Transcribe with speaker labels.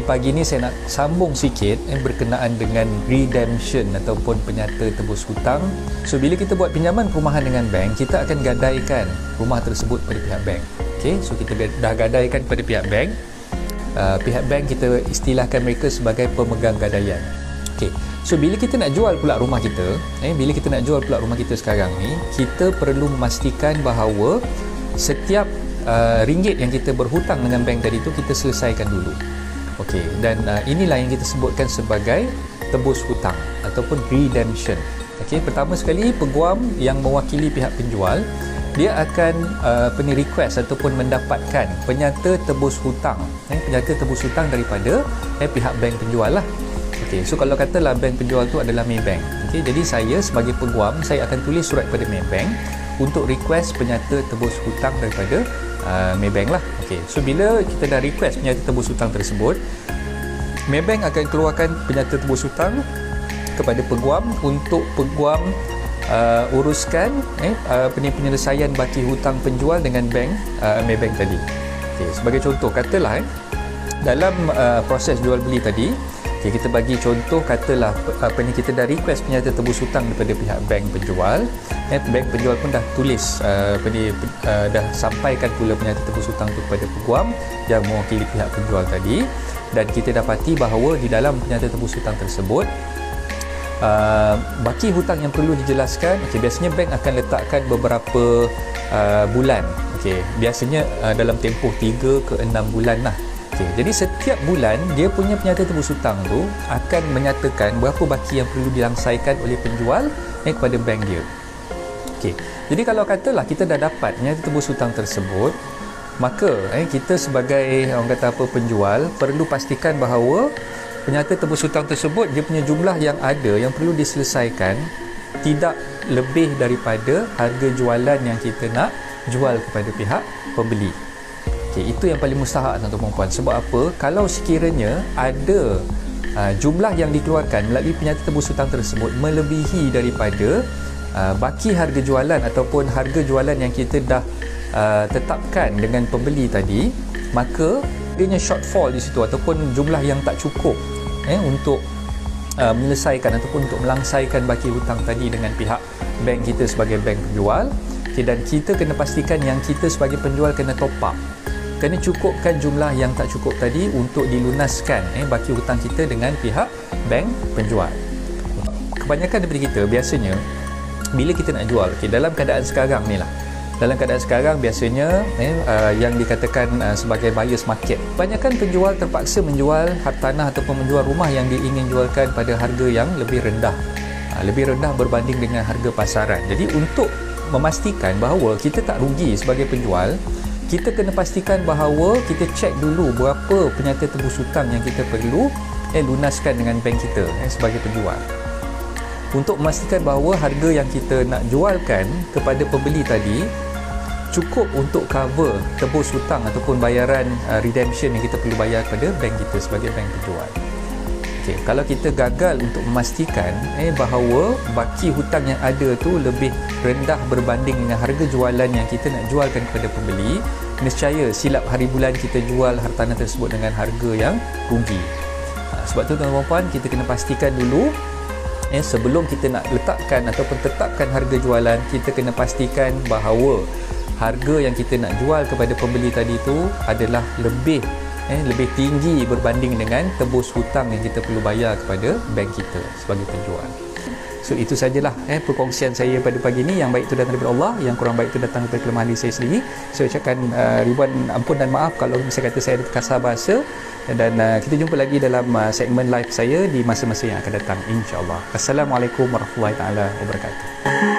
Speaker 1: Jadi pagi ni saya nak sambung sikit berkenaan dengan redemption ataupun penyata tebus hutang. So bila kita buat pinjaman perumahan dengan bank, kita akan gadaikan rumah tersebut pada pihak bank. Okey, so kita dah gadaikan pada pihak bank. Pihak bank kita istilahkan mereka sebagai pemegang gadaian. Okey, so bila kita nak jual pula rumah kita, bila kita nak jual pula rumah kita sekarang ni, kita perlu memastikan bahawa setiap ringgit yang kita berhutang dengan bank tadi tu kita selesaikan dulu. Okey, dan inilah yang kita sebutkan sebagai tebus hutang ataupun redemption. Okey, pertama sekali peguam yang mewakili pihak penjual, dia akan request ataupun mendapatkan penyata tebus hutang, penyata tebus hutang daripada pihak bank penjual lah. Okey, so kalau katalah bank penjual tu adalah Maybank. Okey, jadi saya sebagai peguam, saya akan tulis surat kepada Maybank untuk request penyata tebus hutang daripada Maybank lah. Okey, so bila kita dah request penyata tebus hutang tersebut, Maybank akan keluarkan penyata tebus hutang kepada peguam untuk peguam uruskan penyelesaian baki hutang penjual dengan bank Maybank tadi. Okey, sebagai contoh katalah dalam proses jual beli tadi, okay, kita bagi contoh katalah kita dah request penyata tebus hutang daripada pihak bank penjual. Bank penjual pun dah tulis dah sampaikan pula penyata tebus hutang itu kepada peguam yang mewakili pihak penjual tadi, dan kita dapati bahawa di dalam penyata tebus hutang tersebut baki hutang yang perlu dijelaskan. Okay, biasanya bank akan letakkan beberapa bulan. Okay, biasanya dalam tempoh 3 ke 6 bulan lah. Okay, jadi setiap bulan dia punya penyata tebus hutang tu akan menyatakan berapa baki yang perlu dilangsaikan oleh penjual kepada bank dia. Okey, jadi kalau katalah kita dah dapat penyata tebus hutang tersebut, maka kita sebagai orang kata apa penjual perlu pastikan bahawa penyata tebus hutang tersebut dia punya jumlah yang ada yang perlu diselesaikan tidak lebih daripada harga jualan yang kita nak jual kepada pihak pembeli. Okey, itu yang paling mustahak tuan-tuan dan puan. Sebab apa? Kalau sekiranya ada jumlah yang dikeluarkan melalui penyata tebus hutang tersebut melebihi daripada baki harga jualan ataupun harga jualan yang kita dah tetapkan dengan pembeli tadi, maka adanya shortfall di situ ataupun jumlah yang tak cukup untuk menyelesaikan ataupun untuk melangsaikan baki hutang tadi dengan pihak bank kita sebagai bank penjual. Okay, dan kita kena pastikan yang kita sebagai penjual kena top up, kena cukupkan jumlah yang tak cukup tadi untuk dilunaskan baki hutang kita dengan pihak bank penjual. Kebanyakan daripada kita biasanya bila kita nak jual, dalam keadaan sekarang ni lah, dalam keadaan sekarang biasanya yang dikatakan sebagai buyer's market, kebanyakan penjual terpaksa menjual hartanah ataupun menjual rumah yang dia ingin jualkan pada harga yang lebih rendah, berbanding dengan harga pasaran. Jadi untuk memastikan bahawa kita tak rugi sebagai penjual, kita kena pastikan bahawa kita cek dulu berapa penyata tebus hutang yang kita perlu lunaskan dengan bank kita sebagai penjual, untuk memastikan bahawa harga yang kita nak jualkan kepada pembeli tadi cukup untuk cover tebus hutang ataupun bayaran redemption yang kita perlu bayar kepada bank kita sebagai bank penjual. Okay, kalau kita gagal untuk memastikan bahawa baki hutang yang ada tu lebih rendah berbanding dengan harga jualan yang kita nak jualkan kepada pembeli, nescaya silap hari bulan kita jual hartanah tersebut dengan harga yang rugi. Sebab tu tuan-tuan dan puan, kita kena pastikan dulu sebelum kita nak letakkan ataupun tetapkan harga jualan, kita kena pastikan bahawa harga yang kita nak jual kepada pembeli tadi tu adalah lebih tinggi berbanding dengan tebus hutang yang kita perlu bayar kepada bank kita sebagai penjual. So itu sajalah perkongsian saya pada pagi ini. Yang baik itu datang daripada Allah, yang kurang baik itu datang daripada kelemahan diri saya sendiri. Saya ucapkan ribuan ampun dan maaf kalau saya kata saya ada kasar bahasa, dan kita jumpa lagi dalam segmen live saya di masa-masa yang akan datang, insya-Allah. Assalamualaikum warahmatullahi taala wabarakatuh.